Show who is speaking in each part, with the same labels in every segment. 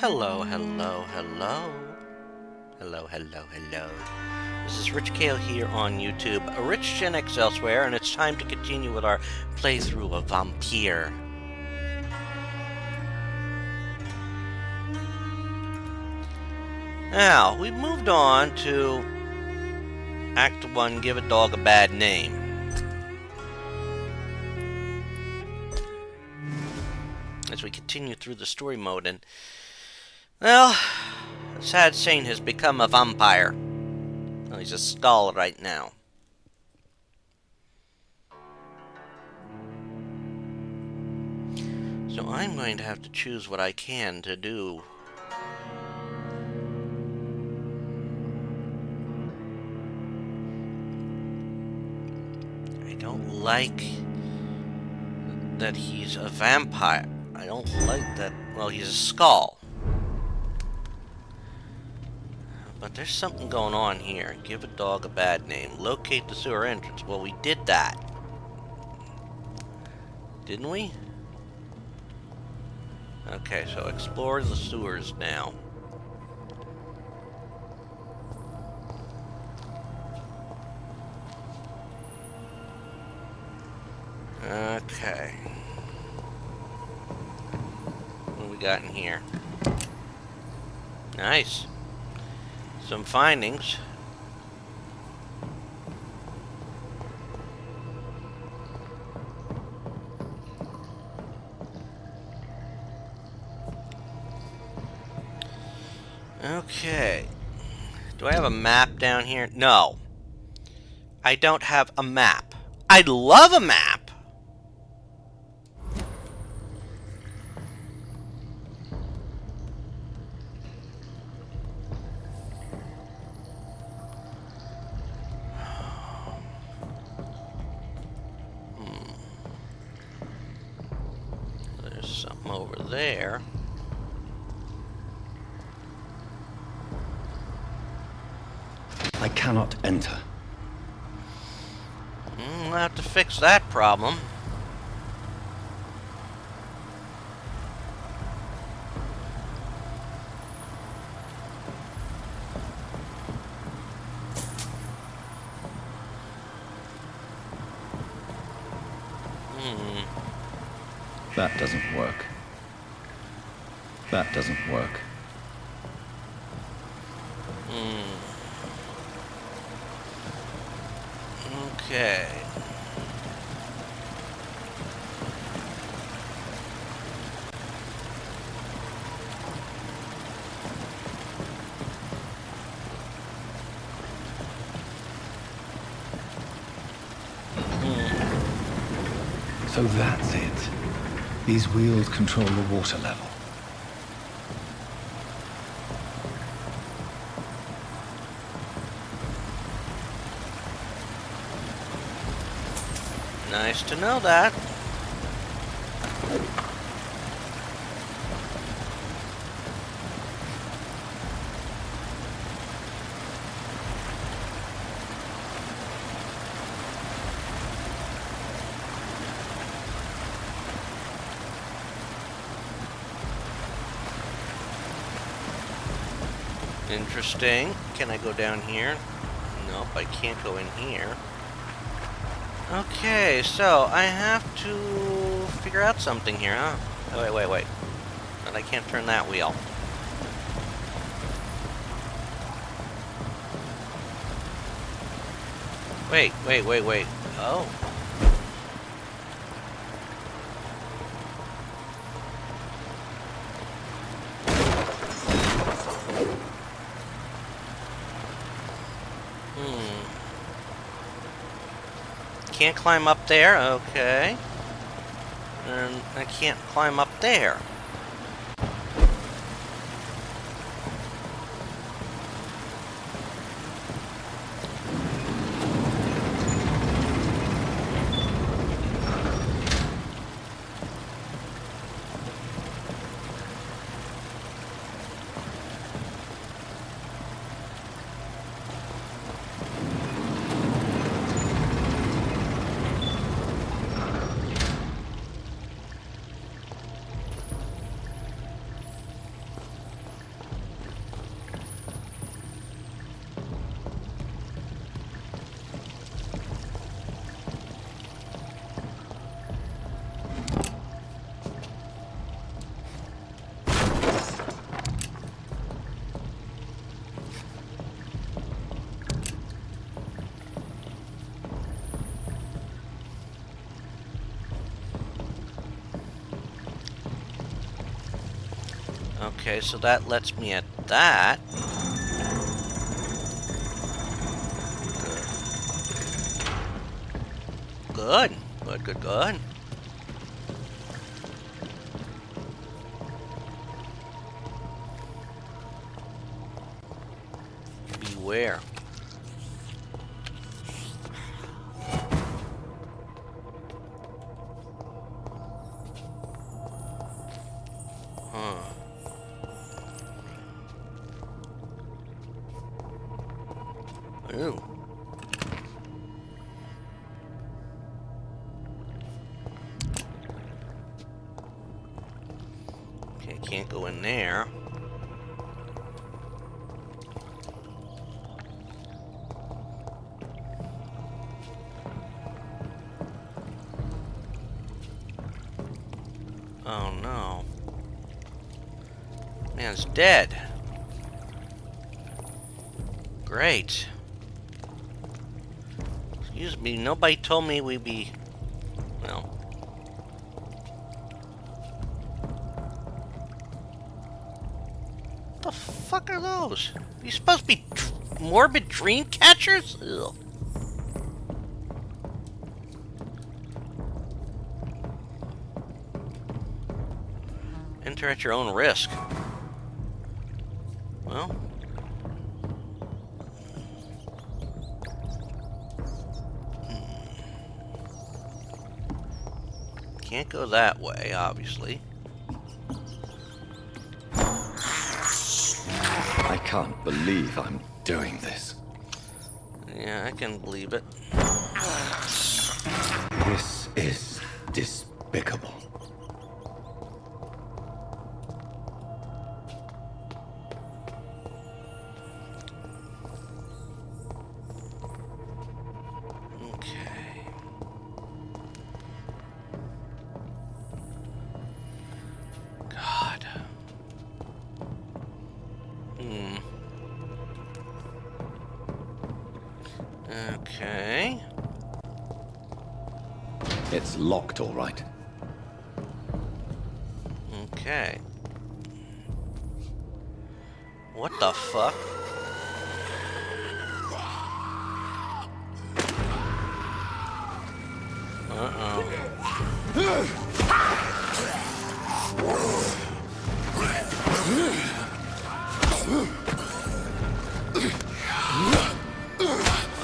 Speaker 1: Hello, hello, hello. Hello, hello, hello. This is Rich Kale here on YouTube, Rich Gen X elsewhere, and it's time to continue with our playthrough of Vampyr. Now, we've moved on to Act 1, Give a Dog a Bad Name. As we continue through the story mode, and, well, a sad saint has become a vampire. Well, he's a skull right now. So I'm going to have to choose what I can to do. I don't like that he's a vampire. I don't like that, well, he's a skull. But there's something going on here. Give a dog a bad name. Locate the sewer entrance. Well, we did that. Didn't we? Okay, so explore the sewers now. Okay. What do we got in here? Nice. Some findings. Okay. Do I have a map down here? No. I don't have a map. I'd love a map. There's something over there.
Speaker 2: I cannot enter.
Speaker 1: We'll have to fix that problem.
Speaker 2: That doesn't work. That doesn't work.
Speaker 1: Okay.
Speaker 2: So that's it. These wheels control the water level.
Speaker 1: Nice to know that. Interesting. Can I go down here? Nope, I can't go in here. Okay, so I have to figure out something here, huh? Oh, wait. But I can't turn that wheel. Wait. Oh. Can't climb up there, okay. And I can't climb up there. Okay, so that lets me at that. Good. Good, good, good. Beware. Huh. Ooh. Okay, can't go in there. Oh no. Man's dead. Great. Excuse me, nobody told me we'd be... Well... What the fuck are those? Are you supposed to be morbid dream catchers? Ugh. Enter at your own risk. Well... Can't go that way, obviously.
Speaker 2: I can't believe I'm doing this.
Speaker 1: Yeah, I can believe it.
Speaker 2: This is despicable.
Speaker 1: Okay. God. Okay.
Speaker 2: It's locked, all right.
Speaker 1: Okay. What the fuck?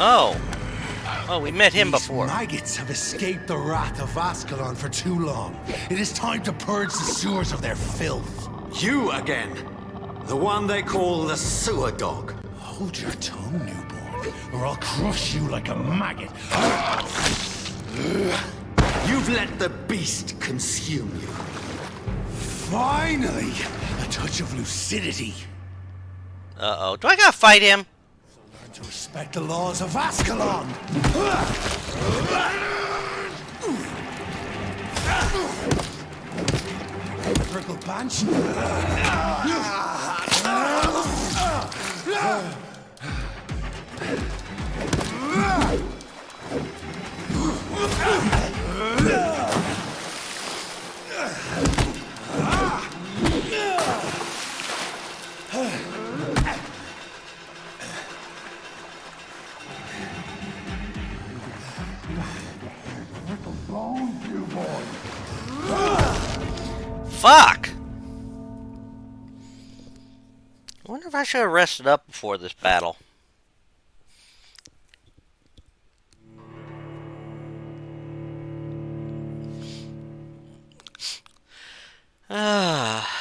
Speaker 1: Oh. Oh, we met him before.
Speaker 3: These maggots have escaped the wrath of Ascalon for too long. It is time to purge the sewers of their filth.
Speaker 4: You again! The one they call the sewer dog.
Speaker 3: Hold your tongue, newborn, or I'll crush you like a maggot.
Speaker 4: You've let the beast consume you.
Speaker 3: Finally! A touch of lucidity.
Speaker 1: Uh-oh. Do I gotta fight him?
Speaker 3: Learn to respect the laws of Ascalon! Prickle Punch?
Speaker 1: Fuck! I wonder if I should have rested up before this battle. Ah.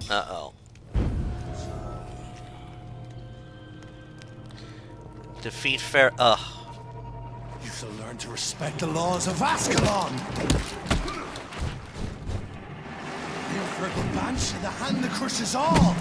Speaker 1: Uh-oh. Defeat fair. Ugh.
Speaker 3: You shall learn to respect the laws of Ascalon! Your Prickle Punch and the hand that crushes all!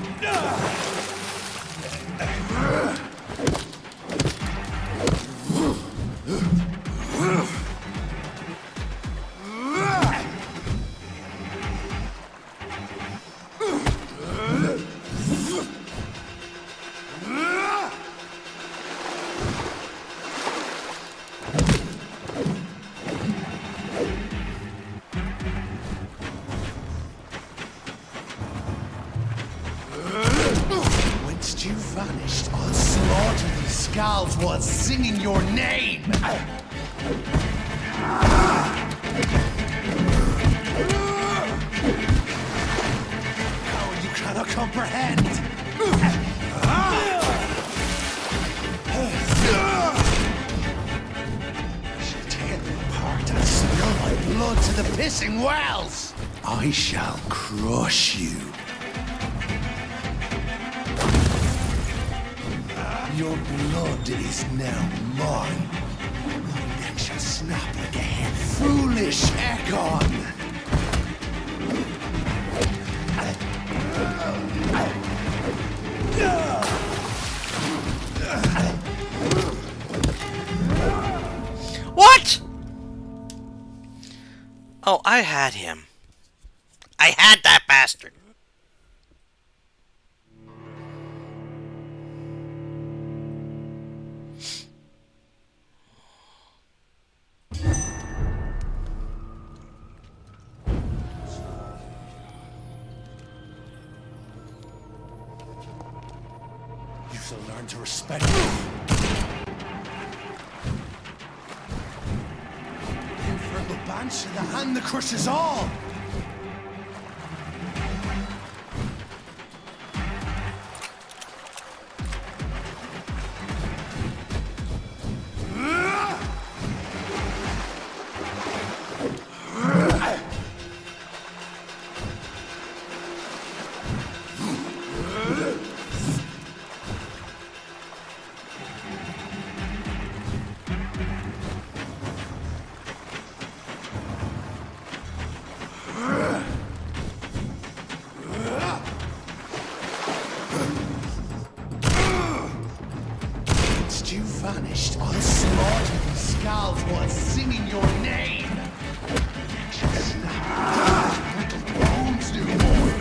Speaker 3: Skals was singing your name! How you cannot comprehend! I shall tear them apart and spill my blood to the pissing wells! I shall crush you. Your blood is now mine. My neck shall snap like a head. Foolish Ekon!
Speaker 1: What? Oh, I had him. I had that bastard.
Speaker 3: You shall learn to respect me. Infernal Banshee, the hand that crushes all! You vanished. I'll slaughter these Skals while singing your name. Little bones no more.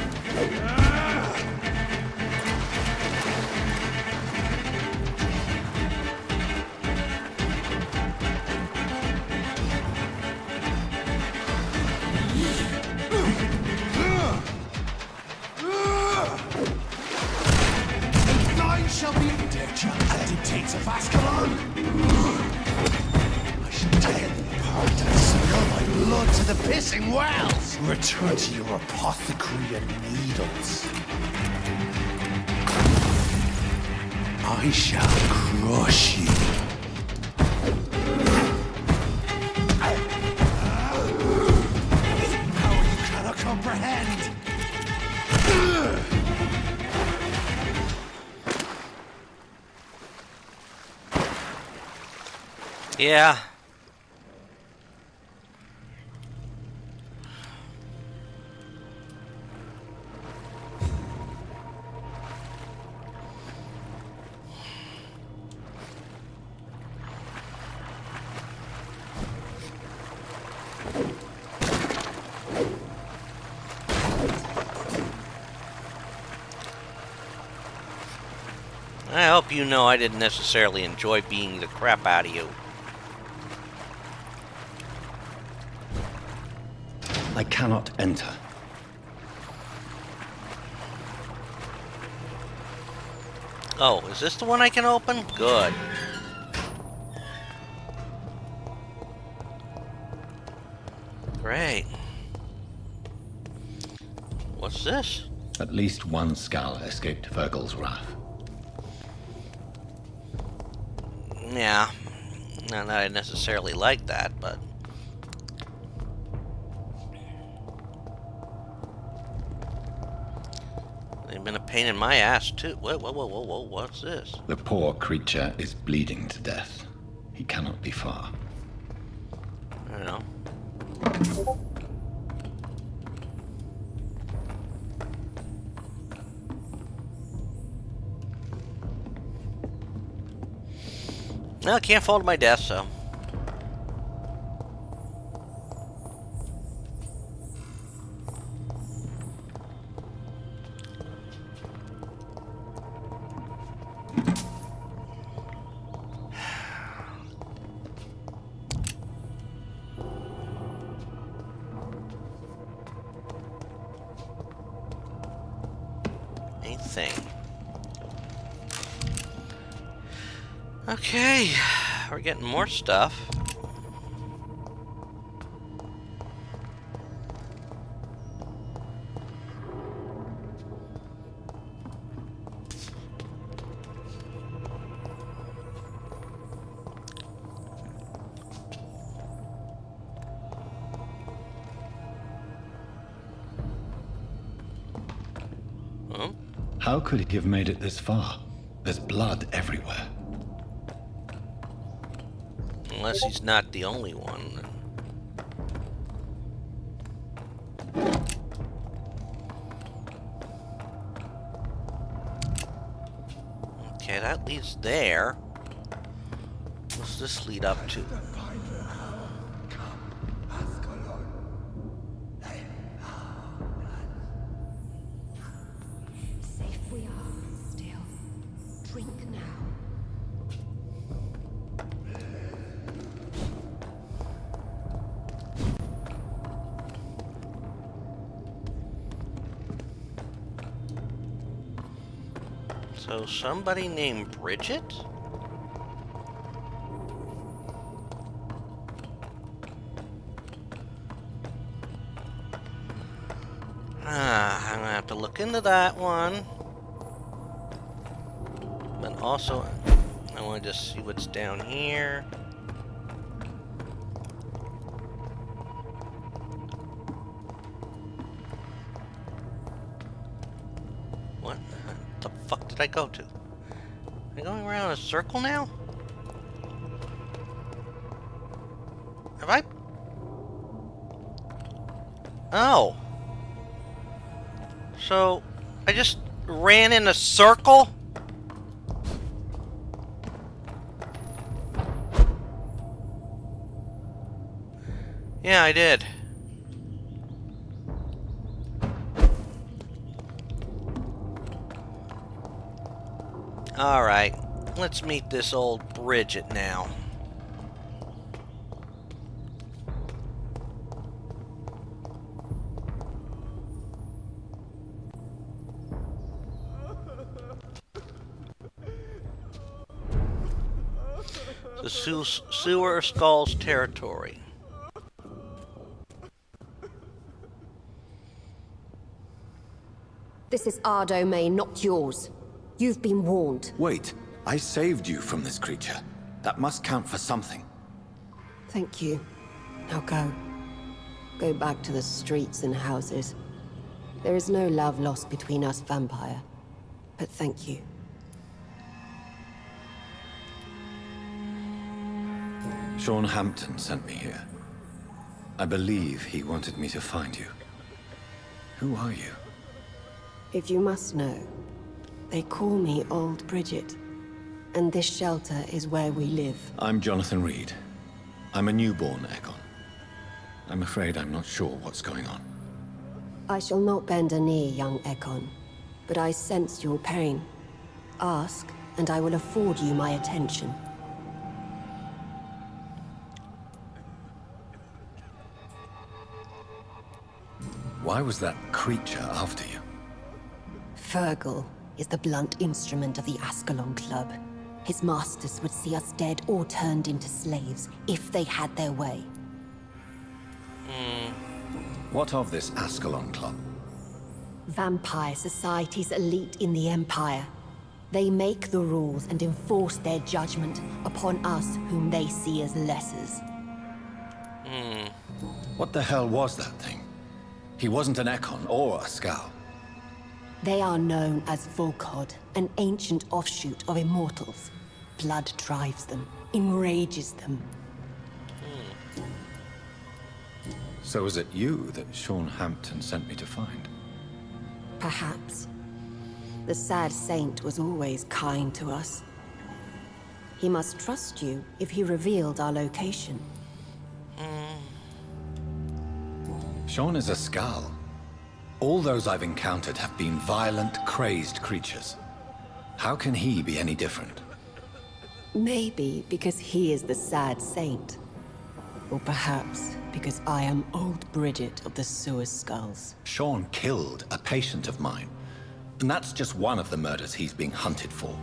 Speaker 3: Thine shall be dear child that dictates of Ascalon. I shall tear them apart and spill my blood to the pissing wells. Return to your apothecary and needles. I shall crush you. Power you cannot comprehend.
Speaker 1: Yeah. I hope you know I didn't necessarily enjoy beating the crap out of you.
Speaker 2: I cannot enter.
Speaker 1: Oh, is this the one I can open? Good. Great. What's this?
Speaker 2: At least one Skal escaped Virgil's wrath.
Speaker 1: Yeah. Not that I necessarily like that, but... they've been a pain in my ass, too. Whoa, whoa, whoa, whoa, whoa, what's this?
Speaker 2: The poor creature is bleeding to death. He cannot be far.
Speaker 1: I don't know. No, I can't fall to my death, so... anything. Okay, we're getting more stuff.
Speaker 2: How could he have made it this far? There's blood everywhere.
Speaker 1: Unless he's not the only one. Okay, that leads there. What's this lead up to?
Speaker 5: Safe we are still. Drink now.
Speaker 1: So somebody named Bridget? I'm gonna have to look into that one. But also, I want to just see what's down here. What the fuck did I go to? Am I going around a circle now? Have I? Oh. So, I just ran in a circle? Yeah, I did. Alright, let's meet this old Bridget now. The sewer Skals territory.
Speaker 5: This is our domain, not yours. You've been warned.
Speaker 4: Wait, I saved you from this creature. That must count for something.
Speaker 5: Thank you. Now go. Go back to the streets and houses. There is no love lost between us, Vampire. But thank you.
Speaker 4: Sean Hampton sent me here. I believe he wanted me to find you. Who are you?
Speaker 5: If you must know, they call me Old Bridget. And this shelter is where we live.
Speaker 4: I'm Jonathan Reed. I'm a newborn Ekon. I'm afraid I'm not sure what's going on.
Speaker 5: I shall not bend a knee, young Ekon. But I sense your pain. Ask, and I will afford you my attention.
Speaker 4: Why was that creature after you?
Speaker 5: Fergal is the blunt instrument of the Ascalon Club. His masters would see us dead or turned into slaves if they had their way.
Speaker 4: What of this Ascalon Club?
Speaker 5: Vampire Society's elite in the Empire. They make the rules and enforce their judgment upon us whom they see as lessers.
Speaker 4: What the hell was that thing? He wasn't an Ekon or a Skal.
Speaker 5: They are known as Volkod, an ancient offshoot of immortals. Blood drives them, enrages them.
Speaker 4: So was it you that Sean Hampton sent me to find?
Speaker 5: Perhaps. The sad saint was always kind to us. He must trust you if he revealed our location.
Speaker 4: Sean is a Skal. All those I've encountered have been violent, crazed creatures. How can he be any different?
Speaker 5: Maybe because he is the sad saint. Or perhaps because I am Old Bridget of the Sewer Skulls.
Speaker 4: Sean killed a patient of mine. And that's just one of the murders he's being hunted for.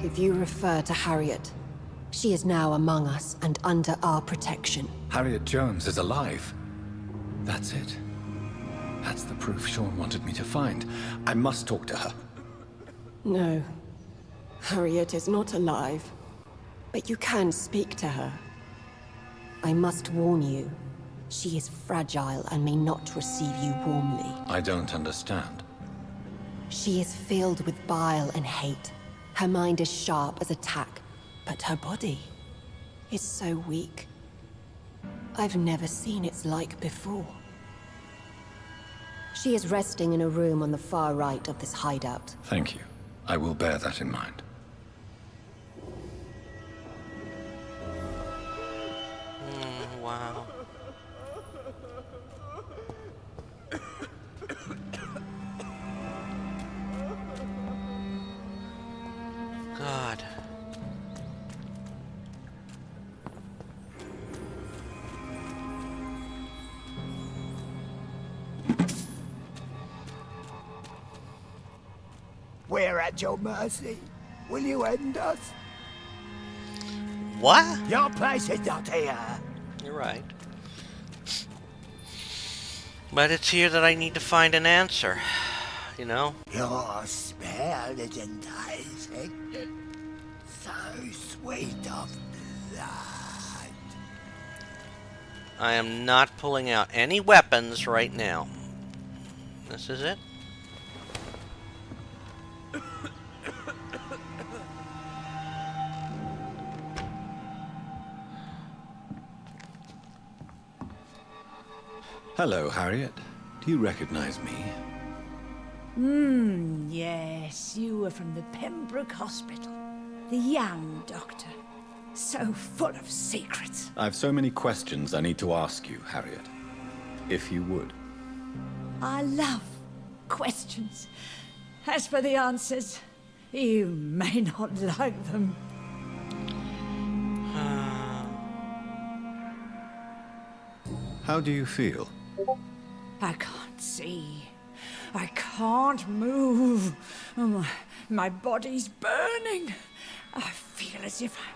Speaker 5: If you refer to Harriet, she is now among us and under our protection.
Speaker 4: Harriet Jones is alive. That's it. That's the proof Sean wanted me to find. I must talk to her.
Speaker 5: No. Harriet is not alive. But you can speak to her. I must warn you. She is fragile and may not receive you warmly.
Speaker 4: I don't understand.
Speaker 5: She is filled with bile and hate. Her mind is sharp as a tack, but her body is so weak. I've never seen its like before. She is resting in a room on the far right of this hideout.
Speaker 4: Thank you. I will bear that in mind.
Speaker 1: Wow. God.
Speaker 3: We're at your mercy. Will you end us?
Speaker 1: What?
Speaker 3: Your place is not here.
Speaker 1: You're right. But it's here that I need to find an answer. You know?
Speaker 3: Your spell is enticing. So sweet of blood.
Speaker 1: I am not pulling out any weapons right now. This is it.
Speaker 4: Hello, Harriet. Do you recognize me?
Speaker 6: Yes, you were from the Pembroke Hospital. The young doctor. So full of secrets.
Speaker 4: I've so many questions I need to ask you, Harriet. If you would.
Speaker 6: I love questions. As for the answers, you may not like them.
Speaker 4: How do you feel?
Speaker 6: I can't see. I can't move. My body's burning. I feel as if I'm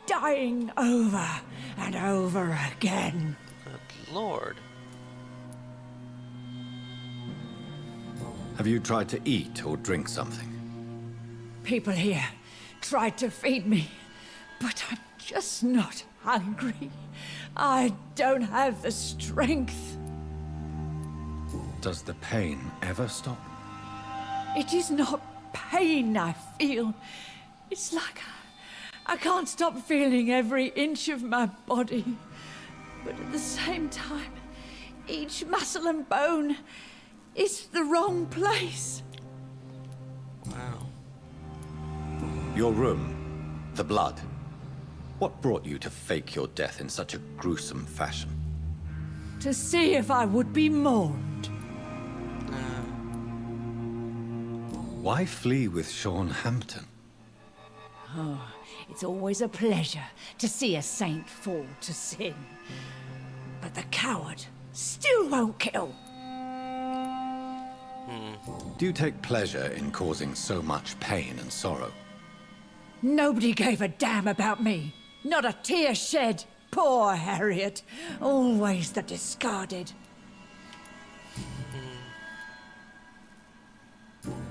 Speaker 6: dying over and over again.
Speaker 1: Good Lord.
Speaker 4: Have you tried to eat or drink something?
Speaker 6: People here tried to feed me, but I'm just not hungry. I don't have the strength.
Speaker 4: Does the pain ever stop?
Speaker 6: It is not pain I feel. It's like I can't stop feeling every inch of my body. But at the same time, each muscle and bone is the wrong place.
Speaker 1: Wow.
Speaker 4: Your room, the blood. What brought you to fake your death in such a gruesome fashion?
Speaker 6: To see if I would be mourned.
Speaker 4: Why flee with Sean Hampton?
Speaker 6: It's always a pleasure to see a saint fall to sin. But the coward still won't kill.
Speaker 4: Do you take pleasure in causing so much pain and sorrow?
Speaker 6: Nobody gave a damn about me. Not a tear shed. Poor Harriet. Always the discarded.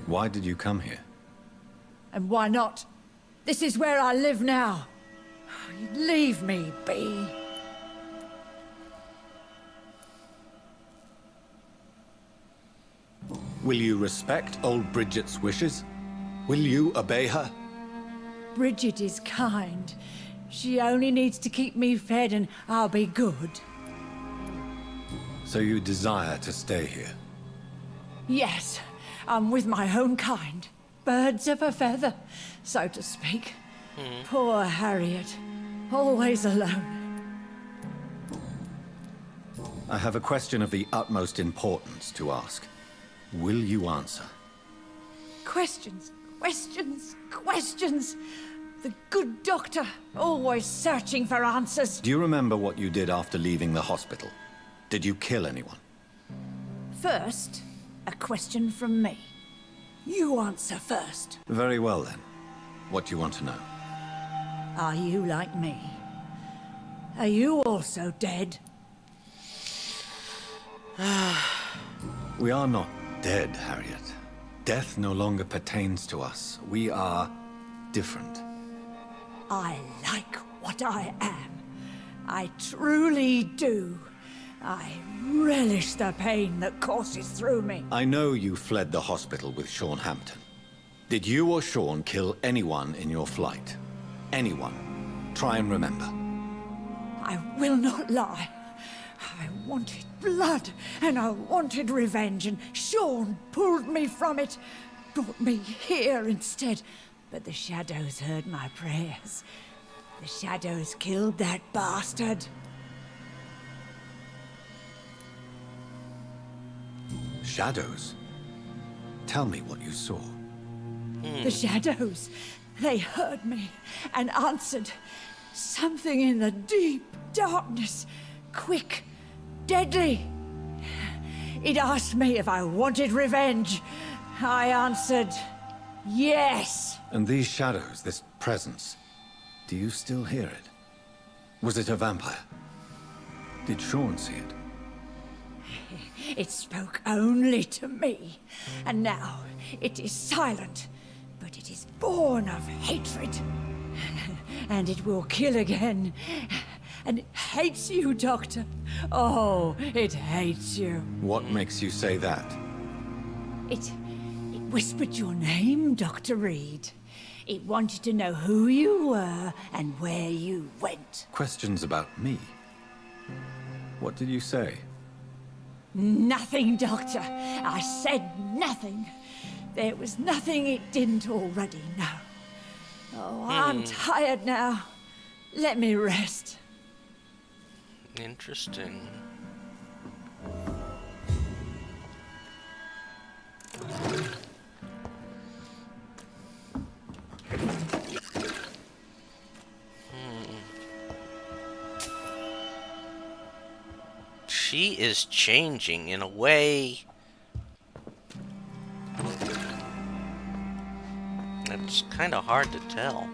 Speaker 4: Why did you come here?
Speaker 6: And why not? This is where I live now. Leave me be.
Speaker 4: Will you respect old Bridget's wishes? Will you obey her?
Speaker 6: Bridget is kind. She only needs to keep me fed and I'll be good.
Speaker 4: So you desire to stay here?
Speaker 6: Yes, I'm with my own kind. Birds of a feather, so to speak. Poor Harriet. Always alone.
Speaker 4: I have a question of the utmost importance to ask. Will you answer?
Speaker 6: Questions, questions, questions. The good doctor, always searching for answers.
Speaker 4: Do you remember what you did after leaving the hospital? Did you kill anyone?
Speaker 6: First, a question from me. You answer first.
Speaker 4: Very well then. What do you want to know?
Speaker 6: Are you like me? Are you also dead?
Speaker 4: We are not dead, Harriet. Death no longer pertains to us. We are different.
Speaker 6: I like what I am. I truly do. I relish the pain that courses through me.
Speaker 4: I know you fled the hospital with Sean Hampton. Did you or Sean kill anyone in your flight? Anyone? Try and remember.
Speaker 6: I will not lie. I wanted blood, and I wanted revenge, and Sean pulled me from it, brought me here instead. But the shadows heard my prayers. The shadows killed that bastard.
Speaker 4: Shadows? Tell me what you saw.
Speaker 6: The shadows, they heard me and answered. Something in the deep darkness, quick, deadly. It asked me if I wanted revenge. I answered, yes.
Speaker 4: And these shadows, this presence, do you still hear it? Was it a vampire? Did Sean see it?
Speaker 6: It spoke only to me, and now it is silent, but it is born of hatred. And it will kill again. And it hates you, Doctor. Oh, it hates you.
Speaker 4: What makes you say that?
Speaker 6: It whispered your name, Dr. Reed. It wanted to know who you were and where you went.
Speaker 4: Questions about me? What did you say?
Speaker 6: Nothing, Doctor. I said nothing. There was nothing it didn't already know. Oh, I'm tired now. Let me rest.
Speaker 1: Interesting. She is changing in a way that's kind of hard to tell.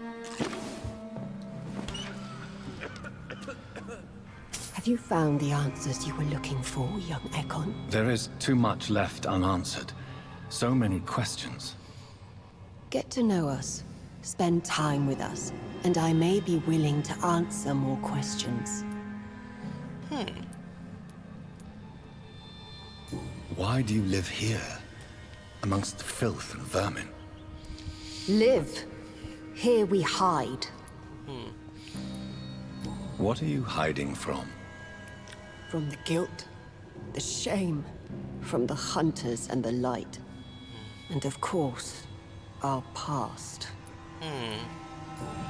Speaker 5: Have you found the answers you were looking for, young Ekon?
Speaker 4: There is too much left unanswered. So many questions.
Speaker 5: Get to know us, spend time with us, and I may be willing to answer more questions.
Speaker 4: Why do you live here, amongst filth and vermin?
Speaker 5: Live. Here we hide.
Speaker 4: What are you hiding from?
Speaker 5: From the guilt, the shame, from the hunters and the light. And of course, our past.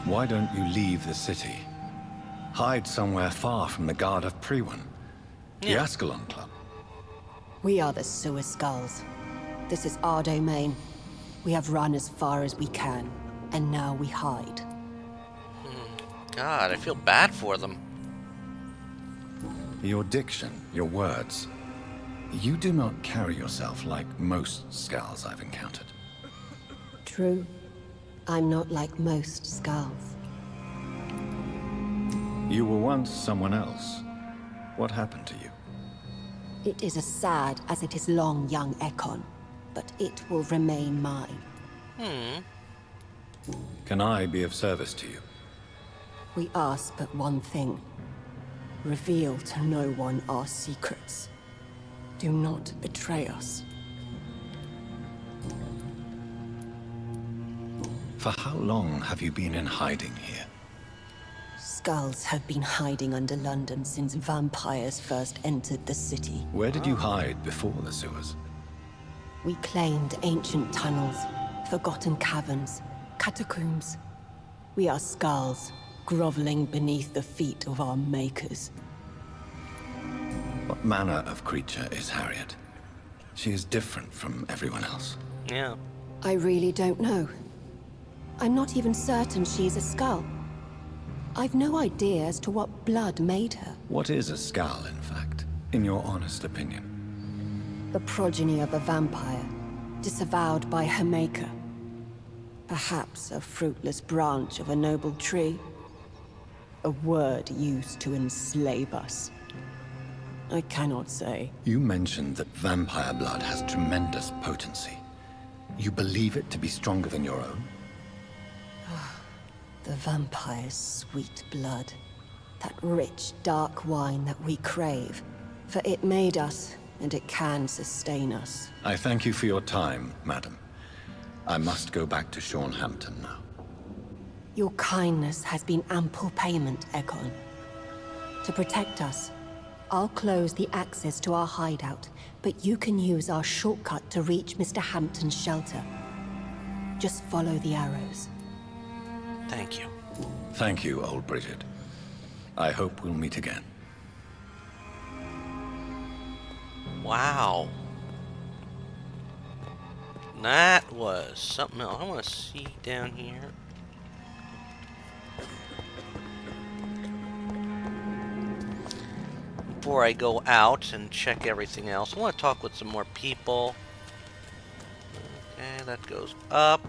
Speaker 4: Why don't you leave the city? Hide somewhere far from the Guard of Priwen. The Ascalon Club.
Speaker 5: We are the sewer Skals. This is our domain. We have run as far as we can, and now we hide.
Speaker 1: God, I feel bad for them.
Speaker 4: Your diction, your words. You do not carry yourself like most Skals I've encountered.
Speaker 5: True. I'm not like most Skals.
Speaker 4: You were once someone else. What happened to you?
Speaker 5: It is as sad as it is long, young Ekon, but it will remain mine.
Speaker 4: Can I be of service to you?
Speaker 5: We ask but one thing. Reveal to no one our secrets. Do not betray us.
Speaker 4: For how long have you been in hiding here?
Speaker 5: Skals have been hiding under London since vampires first entered the city.
Speaker 4: Where did you hide before the sewers?
Speaker 5: We claimed ancient tunnels, forgotten caverns, catacombs. We are Skals, groveling beneath the feet of our makers.
Speaker 4: What manner of creature is Harriet? She is different from everyone else.
Speaker 1: Yeah.
Speaker 5: I really don't know. I'm not even certain she's a Skal. I've no idea as to what blood made her.
Speaker 4: What is a Skal, in fact, in your honest opinion?
Speaker 5: The progeny of a vampire, disavowed by her maker. Perhaps a fruitless branch of a noble tree. A word used to enslave us. I cannot say.
Speaker 4: You mentioned that vampire blood has tremendous potency. You believe it to be stronger than your own?
Speaker 5: The vampire's sweet blood. That rich, dark wine that we crave. For it made us, and it can sustain us.
Speaker 4: I thank you for your time, madam. I must go back to Sean Hampton now.
Speaker 5: Your kindness has been ample payment, Ekon. To protect us, I'll close the access to our hideout, but you can use our shortcut to reach Mr. Hampton's shelter. Just follow the arrows.
Speaker 1: Thank you.
Speaker 4: Thank you, old Bridget. I hope we'll meet again.
Speaker 1: Wow. That was something else. I want to see down here. Before I go out and check everything else, I want to talk with some more people. Okay, that goes up.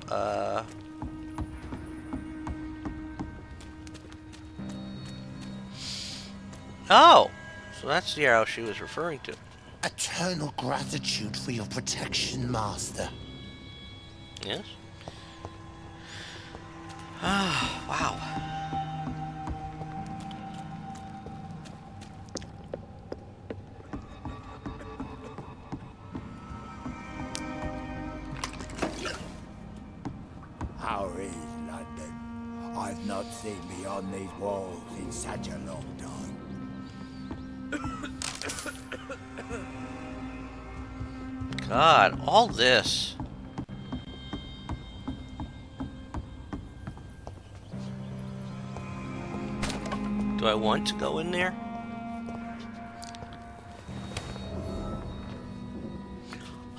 Speaker 1: Oh! So that's the arrow she was referring to.
Speaker 3: Eternal gratitude for your protection, Master.
Speaker 1: Yes? Ah, wow.
Speaker 3: How is London? I've not seen beyond these walls in such a long time.
Speaker 1: God, all this. Do I want to go in there?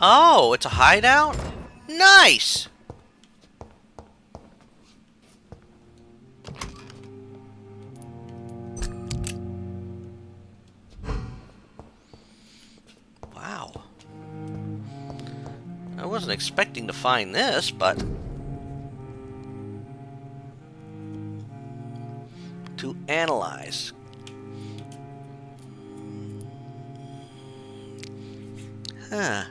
Speaker 1: Oh, it's a hideout? Nice! Wow. I wasn't expecting to find this, but... to analyze. Huh.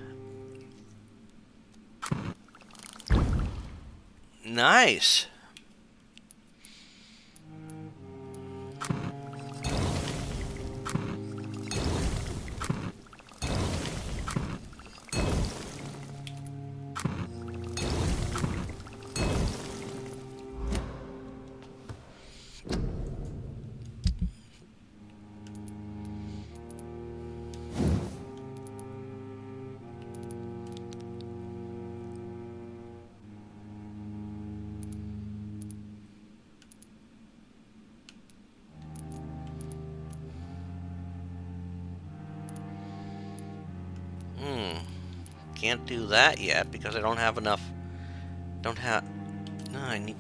Speaker 1: Nice. Can't do that yet because I don't have enough. Don't have. No, I need.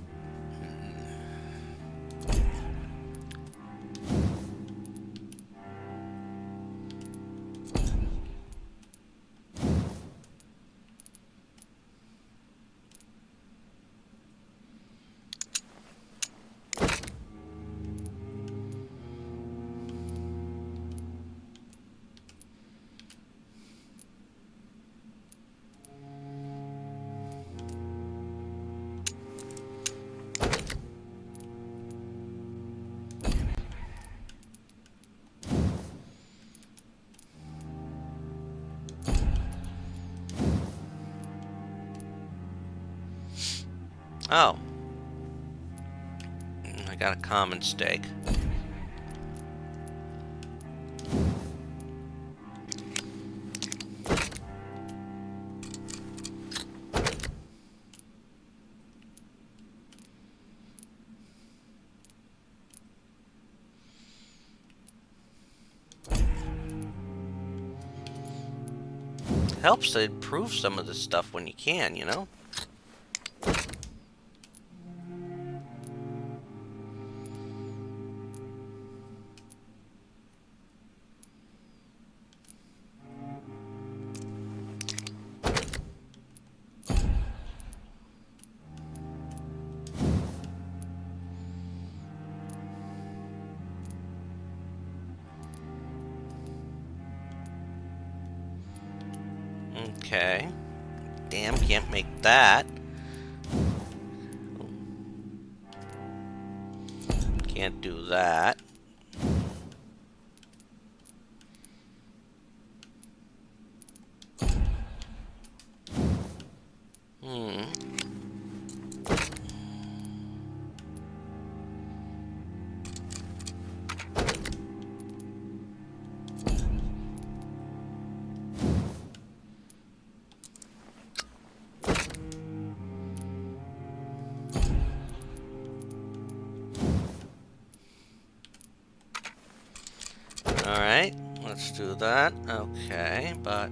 Speaker 1: Oh. I got a common steak. Helps to improve some of this stuff when you can, you know? Okay. Damn, can't make that. Can't do that. Alright, let's do that. Okay, but...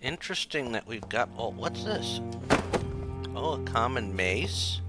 Speaker 1: Interesting that we've got... Oh, what's this? Oh, a common mace?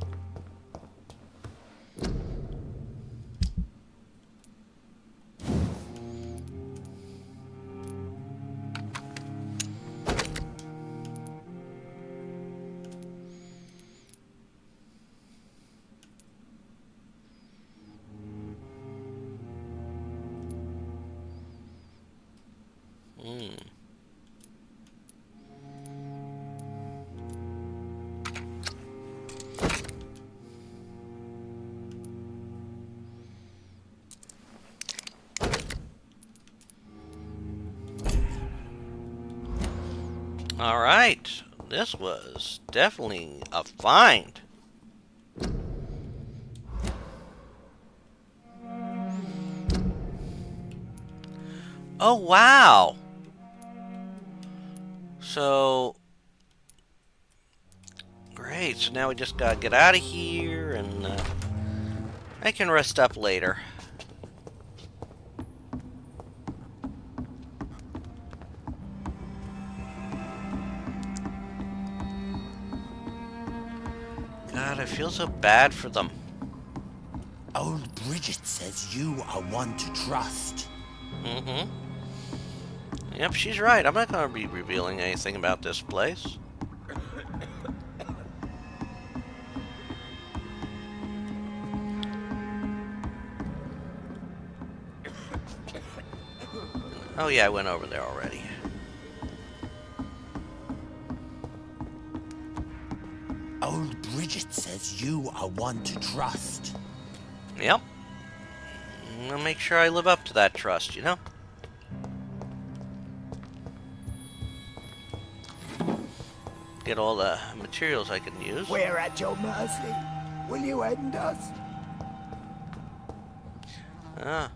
Speaker 1: Alright, this was definitely a find. Oh, wow! So... Great, so now we just gotta get out of here, and I can rest up later. God, I feel so bad for them.
Speaker 3: Old Bridget says you are one to trust.
Speaker 1: Mm-hmm. Yep, she's right. I'm not going to be revealing anything about this place. Oh yeah, I went over there already.
Speaker 3: Old Bridget says you are one to trust.
Speaker 1: Yep. I'm gonna make sure I live up to that trust, you know? Get all the materials I can use.
Speaker 3: We're at your mercy. Will you end us?
Speaker 1: Ah.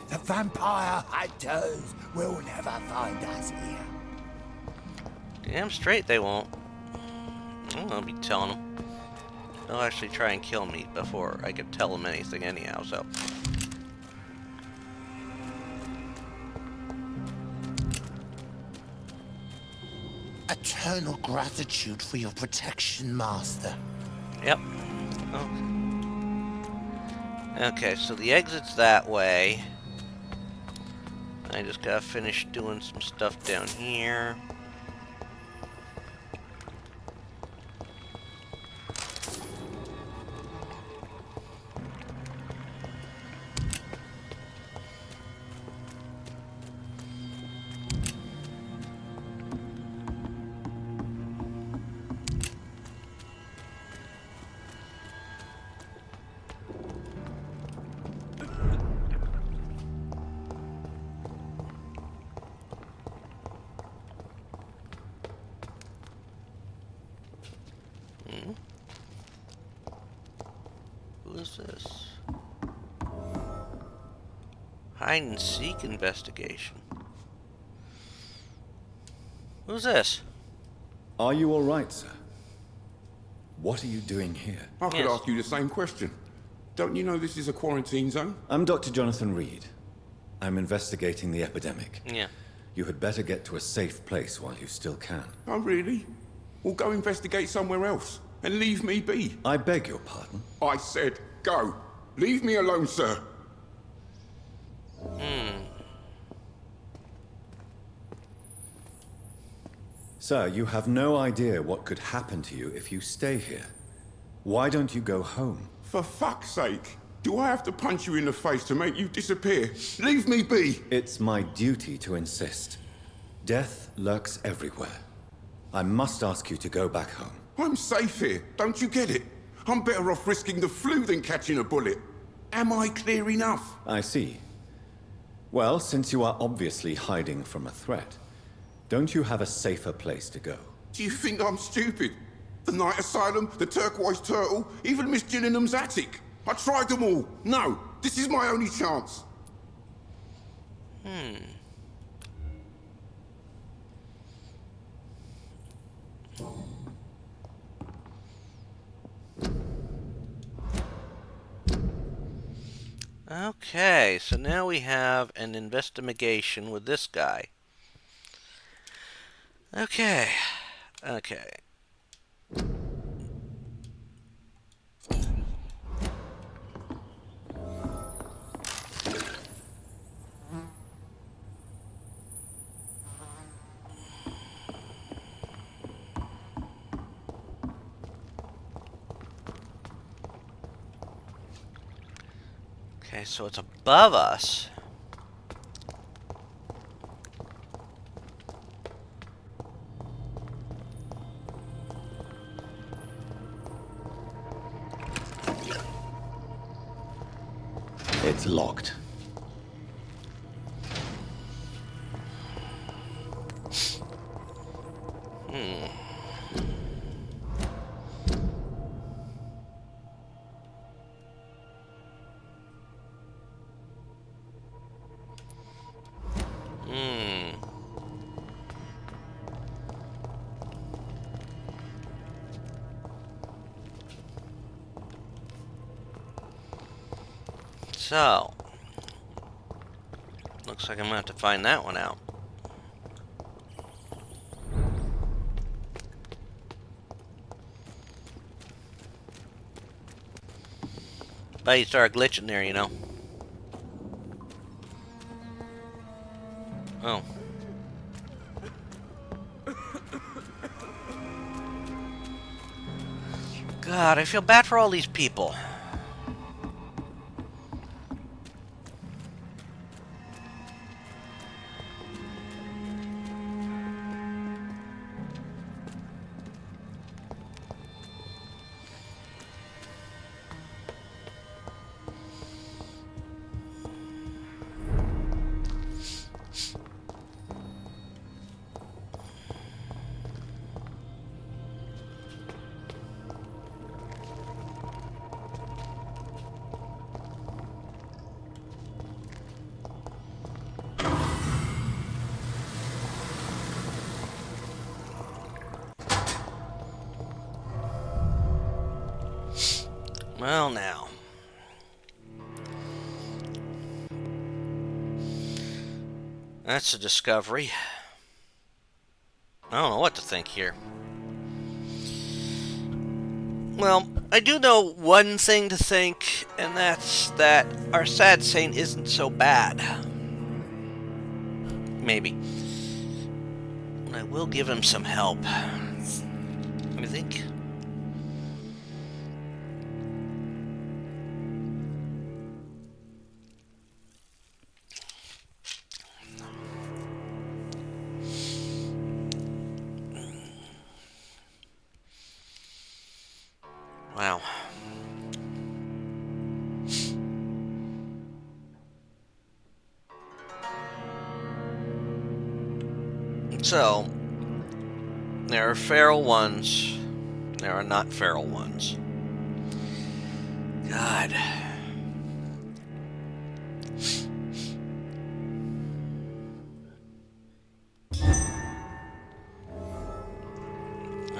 Speaker 3: The vampire hunters will never find us here.
Speaker 1: Damn straight they won't. I'm gonna be telling them. They'll actually try and kill me before I can tell them anything anyhow, so...
Speaker 3: Eternal gratitude for your protection, Master.
Speaker 1: Yep. Oh. Okay, so the exit's that way. I just gotta finish doing some stuff down here. Who is this? Hide and seek investigation. Who's this?
Speaker 4: Are you all right, sir? What are you doing here?
Speaker 7: I could
Speaker 1: Yes.
Speaker 7: ask you the same question. Don't you know this is a quarantine zone?
Speaker 4: I'm Dr. Jonathan Reed. I'm investigating the epidemic.
Speaker 1: Yeah.
Speaker 4: You had better get to a safe place while you still can.
Speaker 7: Oh, really? Well, go investigate somewhere else and leave me be.
Speaker 4: I beg your pardon?
Speaker 7: I said go. Leave me alone, sir.
Speaker 4: Sir, you have no idea what could happen to you if you stay here. Why don't you go home?
Speaker 7: For fuck's sake. Do I have to punch you in the face to make you disappear? Leave me be.
Speaker 4: It's my duty to insist. Death lurks everywhere. I must ask you to go back home.
Speaker 7: I'm safe here. Don't you get it? I'm better off risking the flu than catching a bullet. Am I clear enough?
Speaker 4: I see. Well, since you are obviously hiding from a threat, don't you have a safer place to go?
Speaker 7: Do you think I'm stupid? The Night Asylum, the Turquoise Turtle, even Miss Gillingham's attic. I tried them all. No, this is my only chance.
Speaker 1: Okay, so now we have an investigation with this guy. Okay. Okay. Okay, so it's above us.
Speaker 4: It's locked.
Speaker 1: So, looks like I'm gonna have to find that one out. But you started glitching there, you know. Oh. God, I feel bad for all these people. Well, now. That's a discovery. I don't know what to think here. Well, I do know one thing to think, and that's that our sad saint isn't so bad. Maybe. And I will give him some help. I think. Wow. So, there are feral ones. There are not feral ones. God.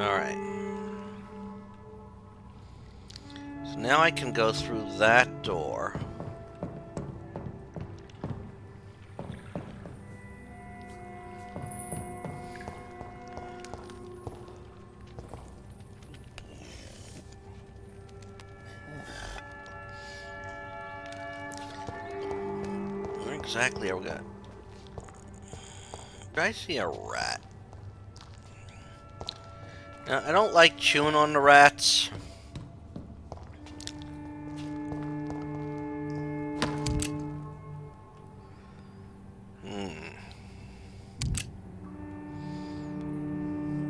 Speaker 1: Alright. So now I can go through that door. Where exactly are we going? Did I see a rat? Now, I don't like chewing on the rats.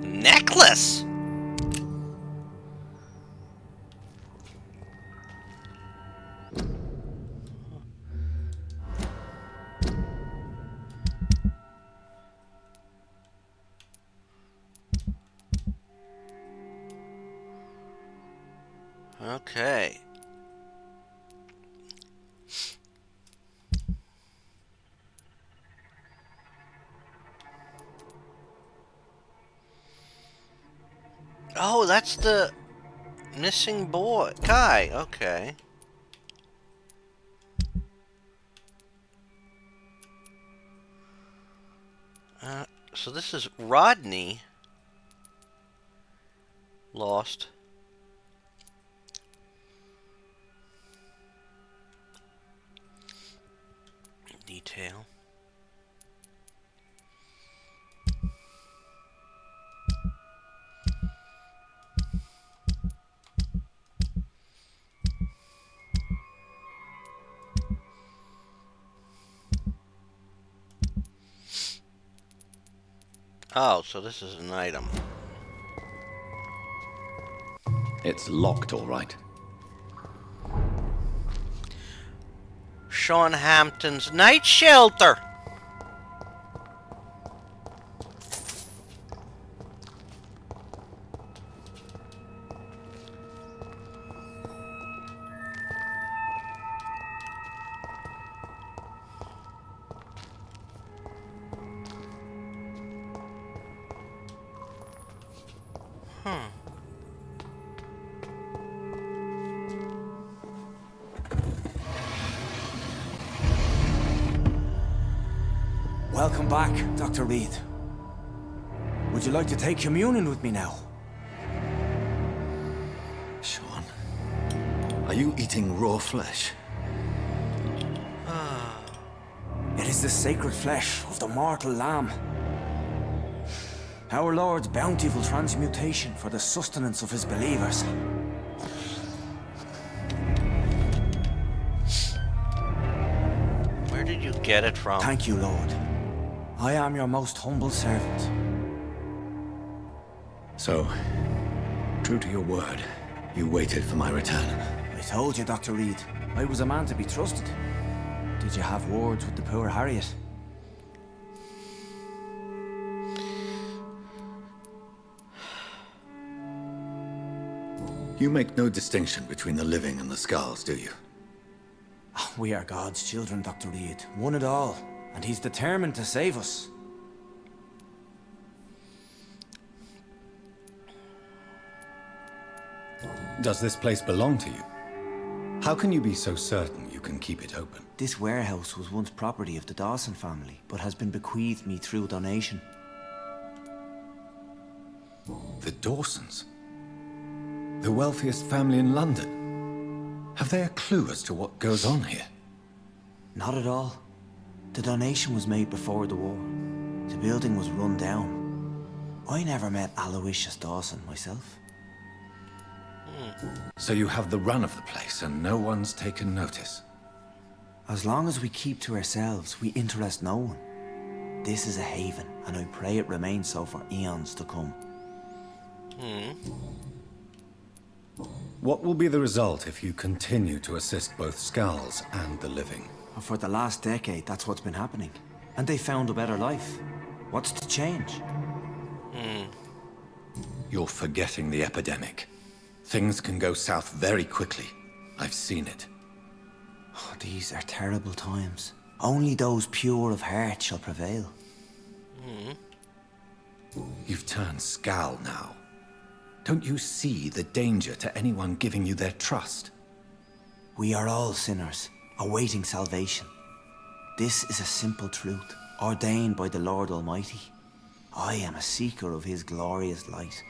Speaker 1: Necklace! Okay. Oh, that's the missing boy. Guy, okay. So this is Rodney. Lost. Detail. Oh, so this is an item.
Speaker 4: It's locked, all right.
Speaker 1: Sean Hampton's night shelter.
Speaker 3: Welcome back, Dr. Reed. Would you like to take communion with me now?
Speaker 4: Sean, are you eating raw flesh?
Speaker 3: It is the sacred flesh of the mortal lamb. Our Lord's bountiful transmutation for the sustenance of his believers.
Speaker 1: Where did you get it from?
Speaker 3: Thank you, Lord. I am your most humble servant.
Speaker 4: So, true to your word, you waited for my return.
Speaker 3: I told you, Dr. Reed, I was a man to be trusted. Did you have words with the poor Harriet?
Speaker 4: You make no distinction between the living and the Skals, do you?
Speaker 3: We are God's children, Dr. Reed. One and all. And he's determined to save us.
Speaker 4: Does this place belong to you? How can you be so certain you can keep it open?
Speaker 3: This warehouse was once property of the Dawson family, but has been bequeathed me through donation.
Speaker 4: The Dawsons? The wealthiest family in London? Have they a clue as to what goes on here?
Speaker 3: Not at all. The donation was made before the war. The building was run down. I never met Aloysius Dawson myself.
Speaker 4: So you have the run of the place and no one's taken notice?
Speaker 3: As long as we keep to ourselves, we interest no one. This is a haven, and I pray it remains so for eons to come.
Speaker 4: What will be the result if you continue to assist both Skals and the living?
Speaker 3: For the last decade, that's what's been happening. And they found a better life. What's to change?
Speaker 4: You're forgetting the epidemic. Things can go south very quickly. I've seen it.
Speaker 3: Oh, these are terrible times. Only those pure of heart shall prevail.
Speaker 4: You've turned Skal now. Don't you see the danger to anyone giving you their trust?
Speaker 3: We are all sinners, awaiting salvation. This is a simple truth, ordained by the Lord Almighty. I am a seeker of his glorious light.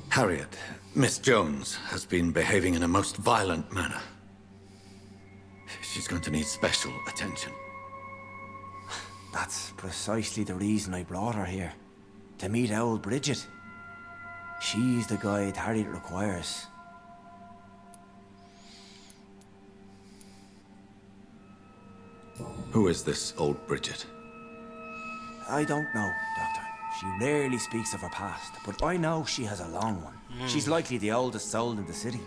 Speaker 4: Harriet, Miss Jones has been behaving in a most violent manner. She's going to need special attention.
Speaker 3: That's precisely the reason I brought her here. To meet old Bridget. She's the guide Harriet requires.
Speaker 4: Who is this old Bridget?
Speaker 3: I don't know, Doctor. She rarely speaks of her past, but I know she has a long one. She's likely the oldest soul in the city.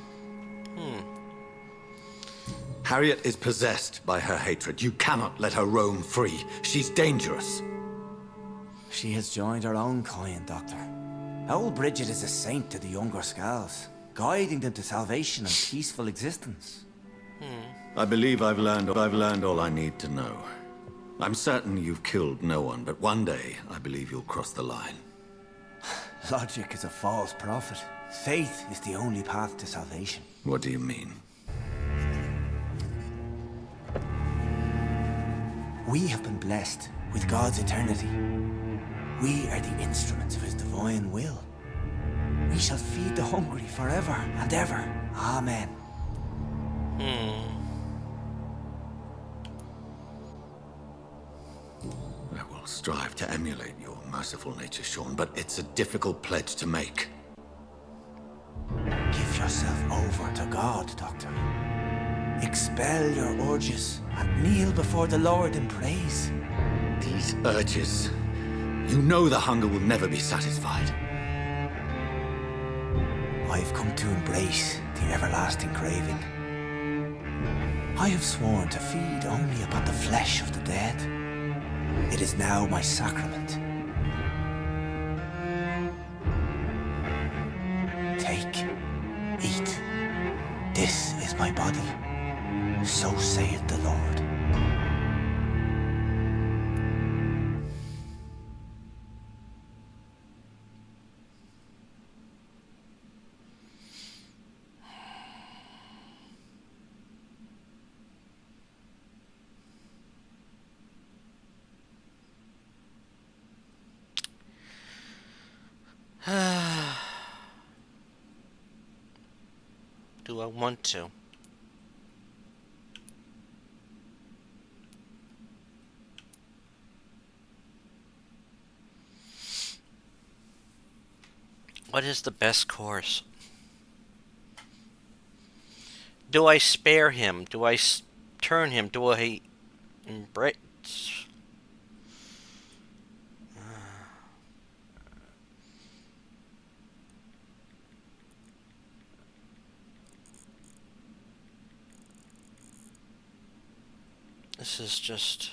Speaker 4: Harriet is possessed by her hatred. You cannot let her roam free. She's dangerous.
Speaker 3: She has joined her own kind, Doctor. Old Bridget is a saint to the younger Skals, guiding them to salvation and peaceful existence.
Speaker 4: I believe I've learned all I need to know. I'm certain you've killed no one, but one day I believe you'll cross the line.
Speaker 3: Logic is a false prophet. Faith is the only path to salvation.
Speaker 4: What do you mean?
Speaker 3: We have been blessed with God's eternity. We are the instruments of his divine will. We shall feed the hungry forever and ever. Amen.
Speaker 4: I will strive to emulate your merciful nature, Sean, but it's a difficult pledge to make.
Speaker 3: Give yourself over to God, Doctor. Expel your urges and kneel before the Lord in praise.
Speaker 4: These urges. You know the hunger will never be satisfied.
Speaker 3: I've come to embrace the everlasting craving. I have sworn to feed only upon the flesh of the dead. It is now my sacrament. Take, eat. This is my body. So saith the Lord.
Speaker 1: Do I want to? What is the best course? Do I spare him? Do I turn him? Do I embrace? This is just...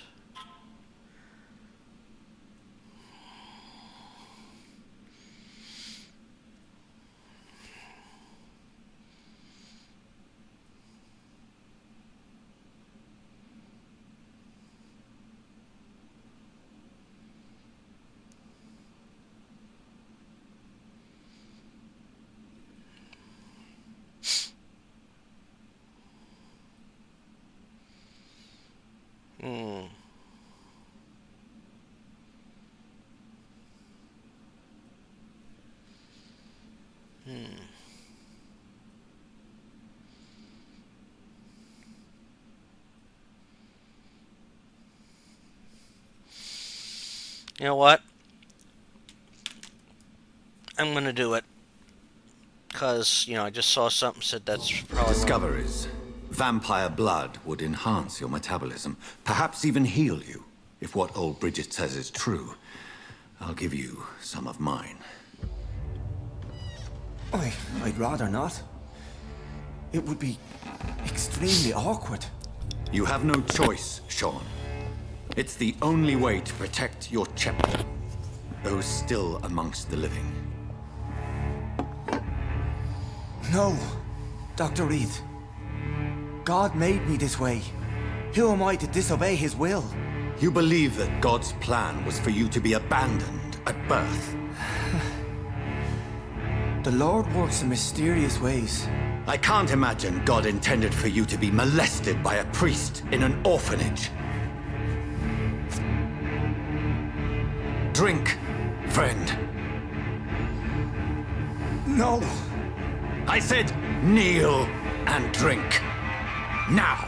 Speaker 1: You know what? I'm gonna do it. Because, you know, I just saw something said that's probably...
Speaker 4: Discoveries. Vampire blood would enhance your metabolism, perhaps even heal you. If what old Bridget says is true, I'll give you some of mine.
Speaker 3: I'd rather not. It would be extremely awkward.
Speaker 4: You have no choice, Sean. It's the only way to protect your chapter, those still amongst the living.
Speaker 3: No, Dr. Reed. God made me this way. Who am I to disobey his will?
Speaker 4: You believe that God's plan was for you to be abandoned at birth?
Speaker 3: The Lord works in mysterious ways.
Speaker 4: I can't imagine God intended for you to be molested by a priest in an orphanage. Drink, friend.
Speaker 3: No!
Speaker 4: I said kneel and drink. Now!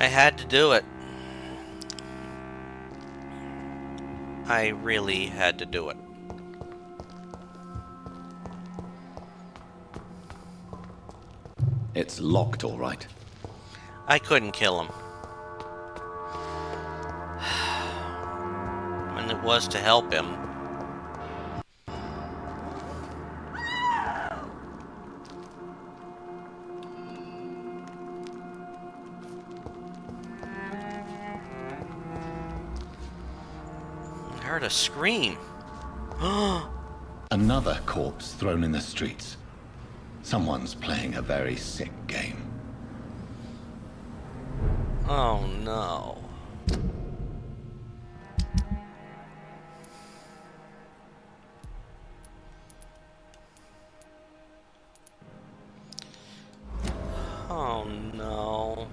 Speaker 1: I had to do it. I really had to do it.
Speaker 4: It's locked, all right.
Speaker 1: I couldn't kill him. And it was to help him. I heard a scream.
Speaker 4: Another corpse thrown in the streets. Someone's playing a very sick game.
Speaker 1: Oh no. Oh no.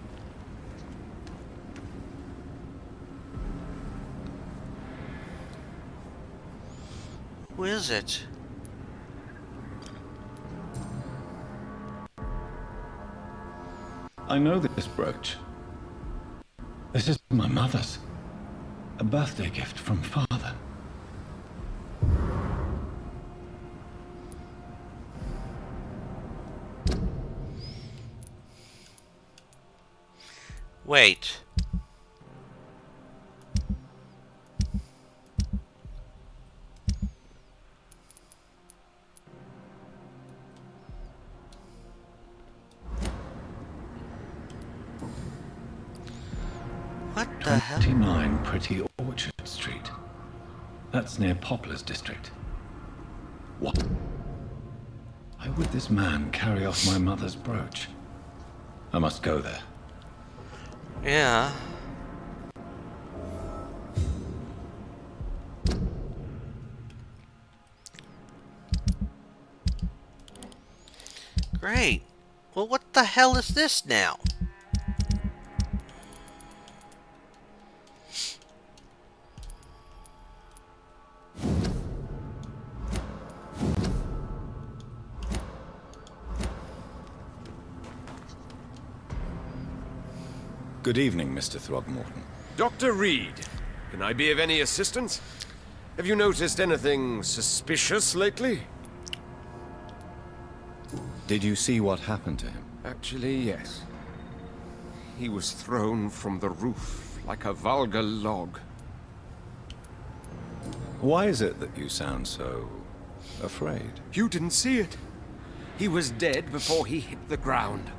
Speaker 1: Who is it?
Speaker 2: I know this brooch. This is my mother's. A birthday gift from father.
Speaker 1: Wait. What the hell?
Speaker 2: 29 Pretty Orchard Street. That's near Poplar's district. What? Why would this man carry off my mother's brooch? I must go there.
Speaker 1: Yeah. Great. Well, what the hell is this now?
Speaker 4: Good evening, Mr. Throgmorton.
Speaker 8: Dr. Reed, can I be of any assistance? Have you noticed anything suspicious lately?
Speaker 4: Did you see what happened to him?
Speaker 8: Actually, yes. He was thrown from the roof like a vulgar log.
Speaker 4: Why is it that you sound so afraid?
Speaker 8: You didn't see it. He was dead before he hit the ground.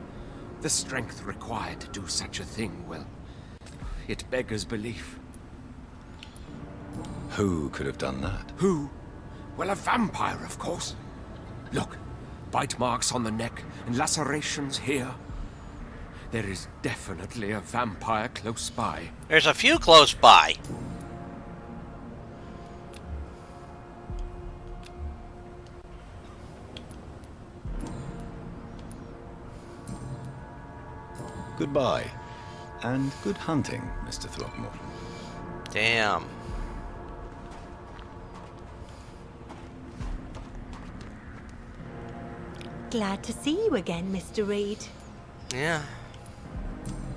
Speaker 8: The strength required to do such a thing, well, it beggars belief.
Speaker 4: Who could have done that?
Speaker 8: Who? Well, a vampire, of course. Look, bite marks on the neck and lacerations here. There is definitely a vampire close by.
Speaker 1: There's a few close by.
Speaker 4: Goodbye. And good hunting, Mr. Throgmorton.
Speaker 1: Damn.
Speaker 9: Glad to see you again, Mr. Reed.
Speaker 1: Yeah.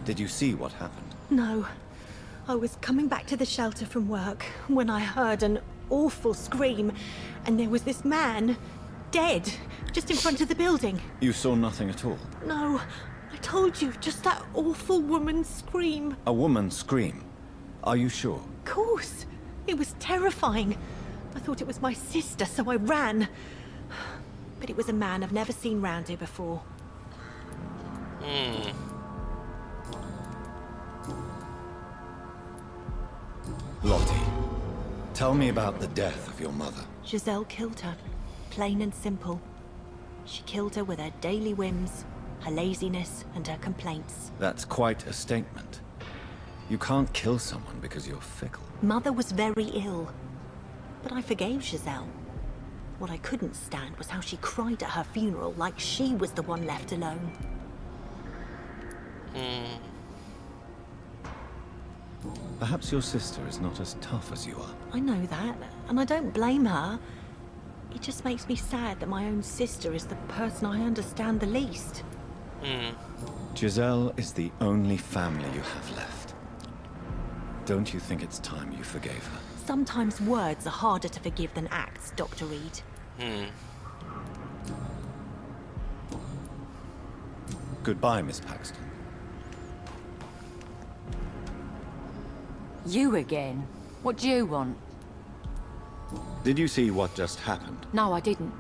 Speaker 4: Did you see what happened?
Speaker 9: No, I was coming back to the shelter from work when I heard an awful scream, and there was this man, dead, just in front of the building.
Speaker 2: You saw nothing at all?
Speaker 9: No, I told you, just that awful woman's scream.
Speaker 2: A woman scream? Are you sure?
Speaker 9: Of course. It was terrifying. I thought it was my sister, so I ran. But it was a man I've never seen round here before.
Speaker 2: Lottie, tell me about the death of your mother.
Speaker 9: Giselle killed her. Plain and simple. She killed her with her daily whims, her laziness, and her complaints.
Speaker 2: That's quite a statement. You can't kill someone because you're fickle.
Speaker 9: Mother was very ill. But I forgave Giselle. What I couldn't stand was how she cried at her funeral like she was the one left alone.
Speaker 2: Perhaps your sister is not as tough as you are.
Speaker 9: I know that, and I don't blame her. It just makes me sad that my own sister is the person I understand the least.
Speaker 2: Giselle is the only family you have left. Don't you think it's time you forgave her?
Speaker 9: Sometimes words are harder to forgive than acts, Dr. Reed.
Speaker 2: Goodbye, Miss Paxton.
Speaker 10: You again? What do you want?
Speaker 2: Did you see what just happened?
Speaker 10: No, I didn't.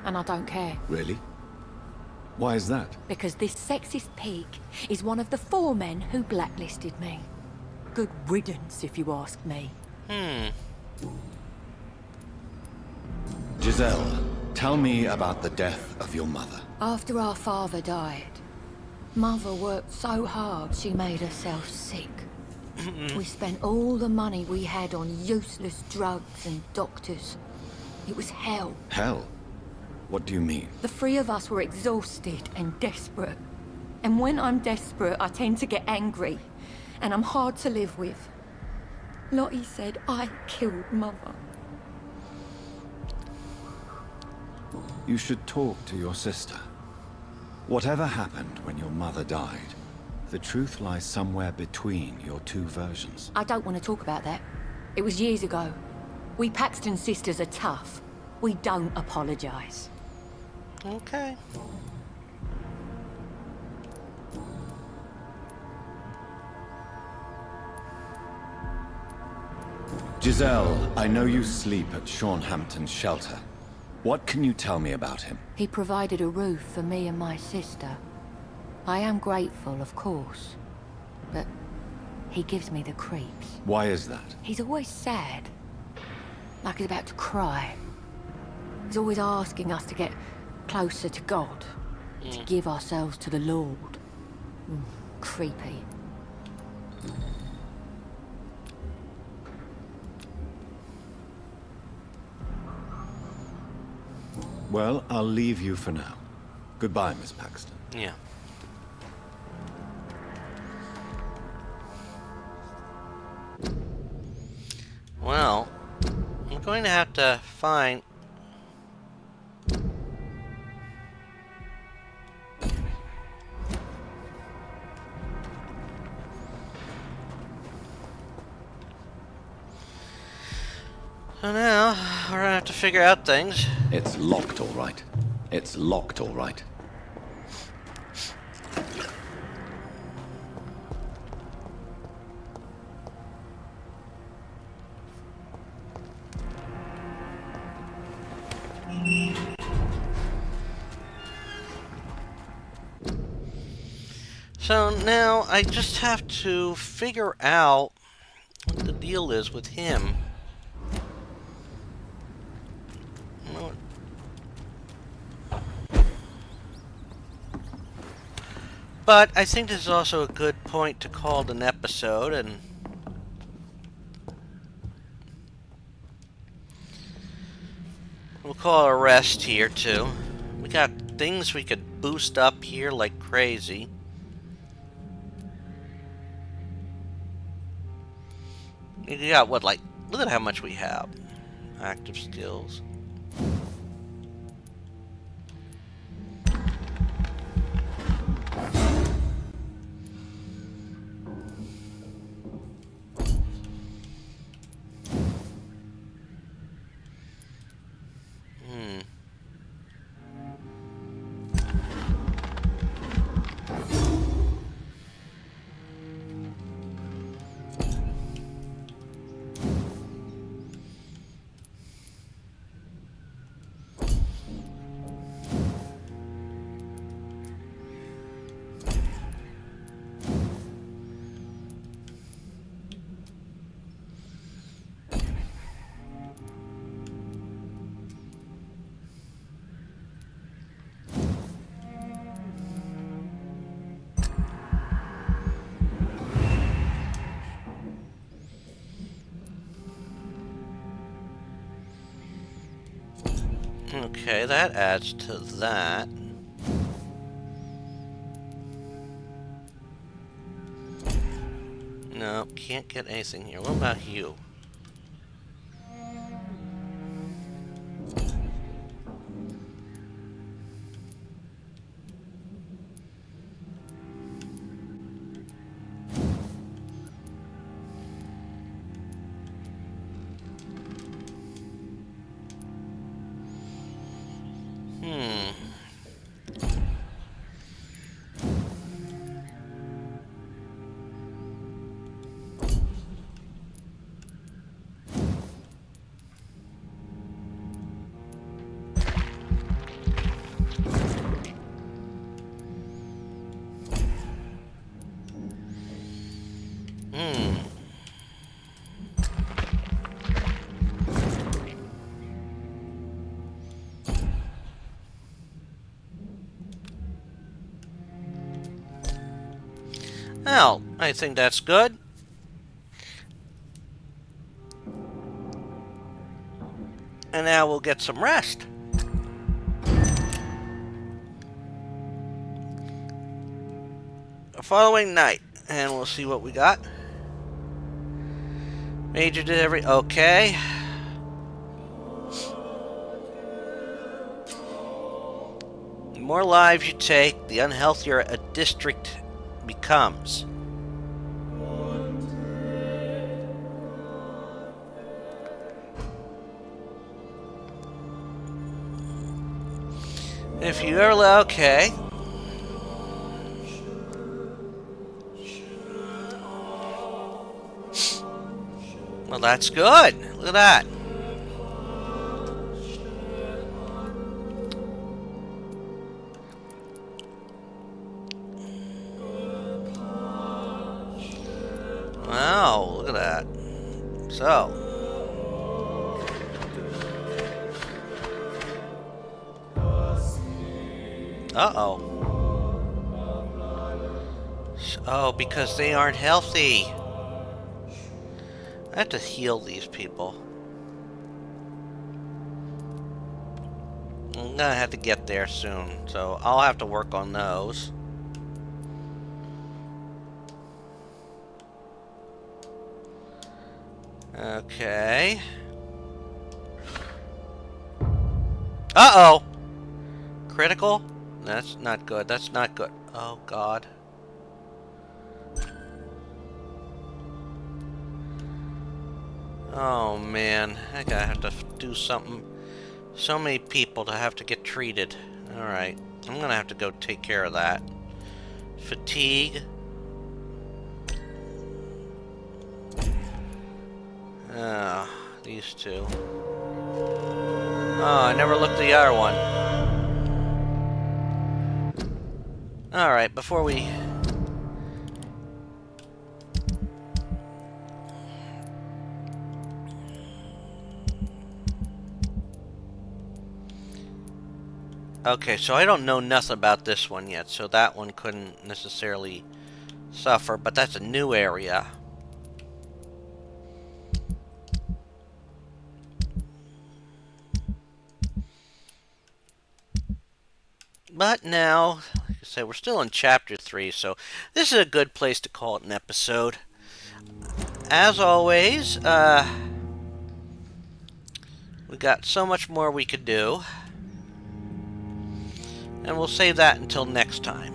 Speaker 10: And I don't care.
Speaker 2: Really? Why is that?
Speaker 10: Because this sexist pig is one of the 4 men who blacklisted me. Good riddance, if you ask me.
Speaker 2: Giselle, tell me about the death of your mother.
Speaker 10: After our father died, Mother worked so hard she made herself sick. We spent all the money we had on useless drugs and doctors. It was hell.
Speaker 2: Hell? What do you mean?
Speaker 10: The 3 of us were exhausted and desperate. And when I'm desperate, I tend to get angry. And I'm hard to live with. Lottie said I killed Mother.
Speaker 2: You should talk to your sister. Whatever happened when your mother died, the truth lies somewhere between your 2 versions.
Speaker 10: I don't want to talk about that. It was years ago. We Paxton sisters are tough. We don't apologize.
Speaker 1: Okay.
Speaker 2: Giselle, I know you sleep at Sean Hampton's shelter. What can you tell me about him?
Speaker 10: He provided a roof for me and my sister. I am grateful, of course. But he gives me the creeps.
Speaker 2: Why is that?
Speaker 10: He's always sad. Like he's about to cry. He's always asking us to get closer to God. To give ourselves to the Lord. Creepy.
Speaker 2: Well, I'll leave you for now. Goodbye, Miss Paxton.
Speaker 1: Yeah. Well, I'm going to have to find... So now, we're gonna have to figure out things.
Speaker 2: It's locked, all right. It's locked, all right.
Speaker 1: So now I just have to figure out what the deal is with him. But I think this is also a good point to call it an episode, and we'll call it a rest here too. We got things we could boost up here like crazy. You got what, like, look at how much we have. Active skills. Okay, that adds to that. No, can't get anything here. What about you? Well, I think that's good. And now we'll get some rest. The following night, and we'll see what we got. Major did okay. The more lives you take, the unhealthier a district becomes. If you ever okay. Well, that's good. Look at that. Wow, look at that. So. Uh-oh. Oh, because they aren't healthy. I have to heal these people. I'm gonna have to get there soon, so I'll have to work on those. Okay. Uh-oh! Critical? That's not good. That's not good. Oh, God. Oh, man. I gotta have to do something. So many people to have to get treated. Alright. I'm gonna have to go take care of that. Fatigue. Ah, these two. Oh, I never looked at the other one. Alright, before we... Okay, so I don't know nothing about this one yet, so that one couldn't necessarily suffer, but that's a new area. But now, like I said, we're still in Chapter 3, so this is a good place to call it an episode. As always, we got so much more we could do. And we'll save that until next time.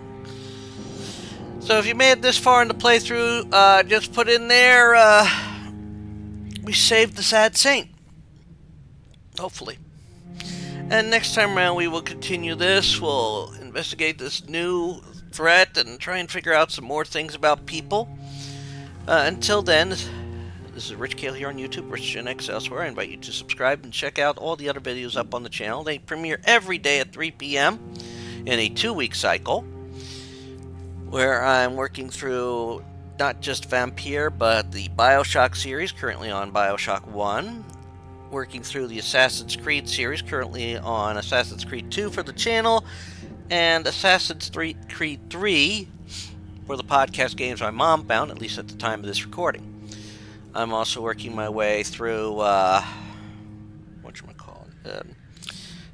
Speaker 1: So if you made it this far in the playthrough, just put in there, we saved the sad saint. Hopefully. And next time around we will continue this. We'll investigate this new threat and try and figure out some more things about people. Until then, this is Rich Kale here on YouTube, Rich Gen X elsewhere. I invite you to subscribe and check out all the other videos up on the channel. They premiere every day at 3 p.m. in a 2-week cycle, where I'm working through not just Vampyr, but the Bioshock series, currently on Bioshock 1. Working through the Assassin's Creed series, currently on Assassin's Creed 2 for the channel, and Assassin's Creed 3 for the podcast games my mom found, at least at the time of this recording. I'm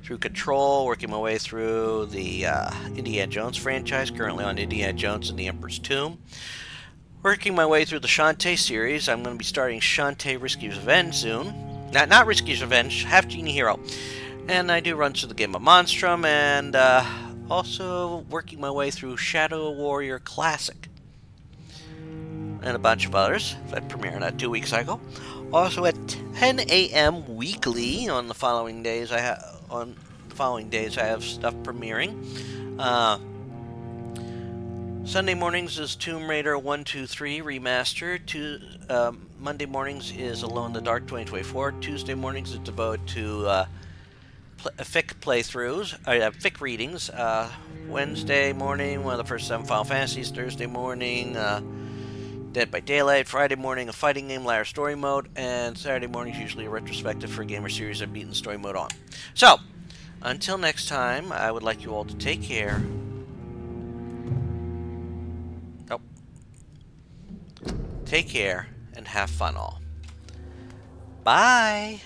Speaker 1: through Control, working my way through the Indiana Jones franchise, currently on Indiana Jones and the Emperor's Tomb. Working my way through the Shantae series. I'm going to be starting Shantae Risky's Revenge soon. Not Risky's Revenge, Half Genie Hero. And I do run through the game of Monstrum, and also working my way through Shadow Warrior Classic. And a bunch of others that premiere in a 2-week cycle. Also at 10 a.m. weekly on the following days, I have stuff premiering. Sunday mornings is Tomb Raider 1, 2, 3 Remastered. Monday mornings is Alone in the Dark 2024. Tuesday mornings is devoted to fic playthroughs, fic readings. Wednesday morning, one of the first 7 Final Fantasies. Thursday morning, Dead by Daylight. Friday morning, a fighting game, Ladder Story Mode. And Saturday morning is usually a retrospective for a game or series I've beaten story mode on. So, until next time, I would like you all to take care. Take care and have fun all. Bye!